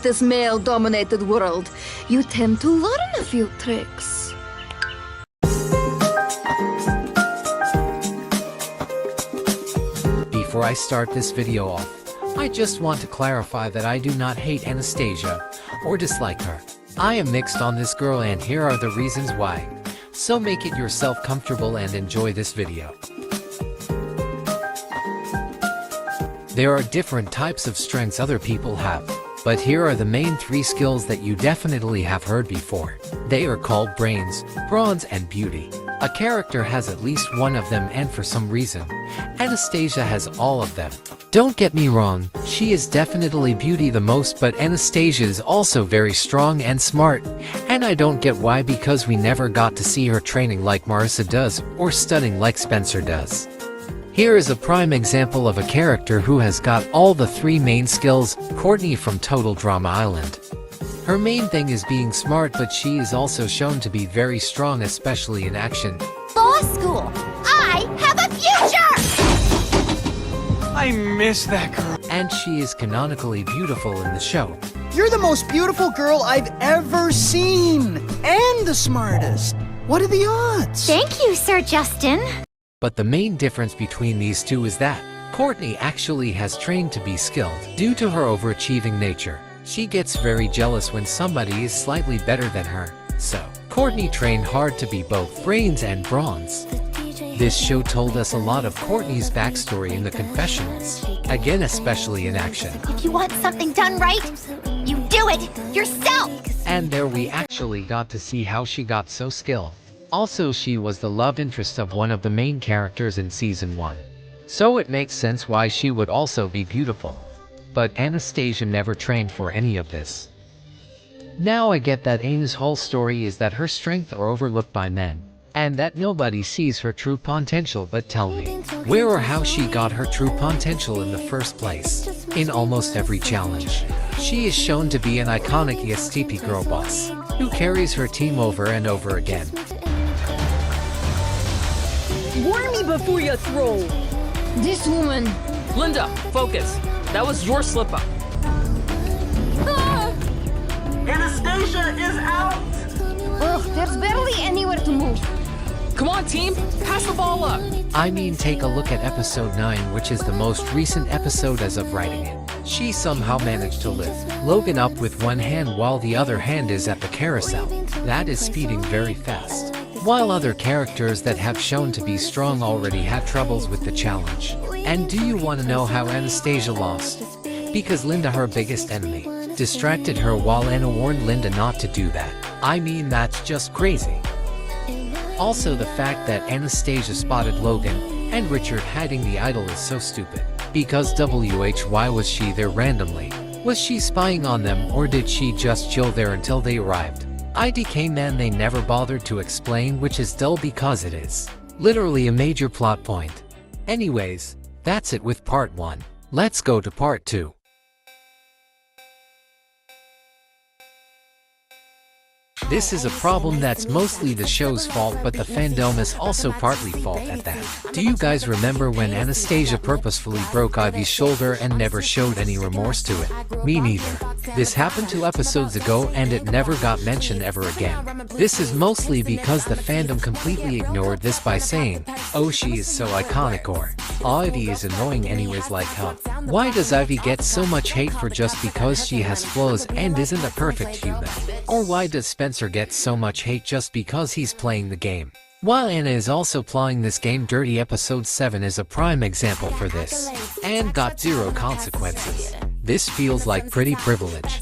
this male-dominated world, you tend to learn a few tricks. Before I start this video off, I just want to clarify that I do not hate Anastasia or dislike her. I am mixed on this girl, and here are the reasons why. So make it yourself comfortable and enjoy this video. There are different types of strengths other people have, but here are the main 3 skills that you definitely have heard before. They are called brains, bronze, and beauty. A character has at least one of them, and for some reason, Anastasia has all of them. Don't get me wrong, she is definitely beauty the most, but Anastasia is also very strong and smart, and I don't get why, because we never got to see her training like Marissa does, or studying like Spencer does. Here is a prime example of a character who has got all the 3 main skills, Courtney from Total Drama Island. Her main thing is being smart, but she is also shown to be very strong, especially in action. Law school! I have a future! I miss that girl. And she is canonically beautiful in the show. You're the most beautiful girl I've ever seen! And the smartest! What are the odds? Thank you, Sir Justin. But the main difference between these two is that Courtney actually has trained to be skilled. Due to her overachieving nature, she gets very jealous when somebody is slightly better than her. So, Courtney trained hard to be both brains and bronze. This show told us a lot of Courtney's backstory in the confessionals, again especially in action. If you want something done right, you do it yourself! And there we actually got to see how she got so skilled. Also, she was the love interest of one of the main characters in Season 1. So it makes sense why she would also be beautiful. But Anastasia never trained for any of this. Now I get that Ana's whole story is that her strengths are overlooked by men, and that nobody sees her true potential, but tell me, where or how she got her true potential in the first place? In almost every challenge, she is shown to be an iconic ESTP girl boss, who carries her team over and over again. Warn me before you throw! This woman... Linda, focus! That was your slip-up. Ah! Anastasia is out! Ugh, there's barely anywhere to move. Come on, team! Pass the ball up! I mean, take a look at episode 9, which is the most recent episode as of writing it. She somehow managed to lift Logan up with one hand while the other hand is at the carousel. That is speeding very fast. While other characters that have shown to be strong already had troubles with the challenge. And do you want to know how Anastasia lost? Because Linda, her biggest enemy, distracted her while Anna warned Linda not to do that. I mean, that's just crazy. Also, the fact that Anastasia spotted Logan and Richard hiding the idol is so stupid. Because why was she there randomly? Was she spying on them, or did she just chill there until they arrived? IDK man, they never bothered to explain, which is dull because it is literally a major plot point. Anyways, that's it with part 1. Let's go to part 2. This is a problem that's mostly the show's fault, but the fandom is also partly fault at that. Do you guys remember when Anastasia purposefully broke Ivy's shoulder and never showed any remorse to it? Me neither. This happened 2 episodes ago and it never got mentioned ever again. This is mostly because the fandom completely ignored this by saying, oh, she is so iconic, or Ivy is annoying anyways. Like, huh? Why does Ivy get so much hate for just because she has flaws and isn't a perfect human? Or why does Spencer get so much hate just because he's playing the game? While Anna is also playing this game dirty, episode 7 is a prime example for this, and got 0 consequences. This feels like pretty privilege.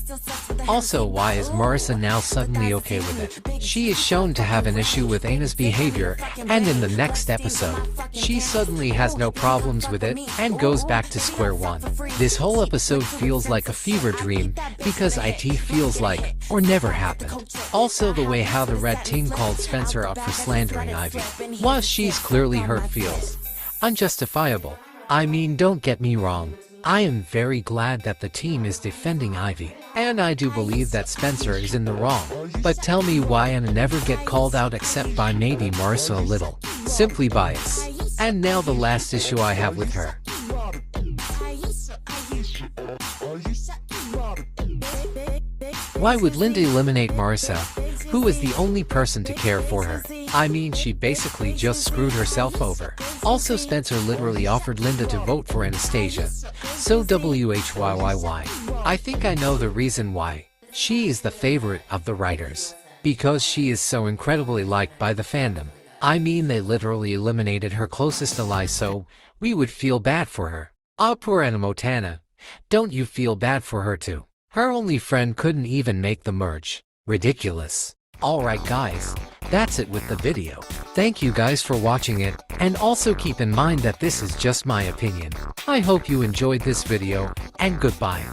Also, why is Marissa now suddenly okay with it? She is shown to have an issue with Anna's behavior, and in the next episode, she suddenly has no problems with it, and goes back to square one. This whole episode feels like a fever dream, because IT feels like, or never happened. Also, the way how the red team called Spencer up for slandering Ivy, while she's clearly hurt, feels unjustifiable. I mean, don't get me wrong. I am very glad that the team is defending Ivy, and I do believe that Spencer is in the wrong. But tell me why Anna never get called out except by maybe Marissa a little. Simply bias. And now the last issue I have with her. Why would Linda eliminate Marissa, who is the only person to care for her? I mean, she basically just screwed herself over. Also, Spencer literally offered Linda to vote for Anastasia. So whyy. I think I know the reason why. She is the favorite of the writers. Because she is so incredibly liked by the fandom. I mean, they literally eliminated her closest ally, so we would feel bad for her. Ah, poor Anna Montana. Don't you feel bad for her too? Her only friend couldn't even make the merge. Ridiculous. Alright guys, that's it with the video. Thank you guys for watching it, and also keep in mind that this is just my opinion. I hope you enjoyed this video, and goodbye.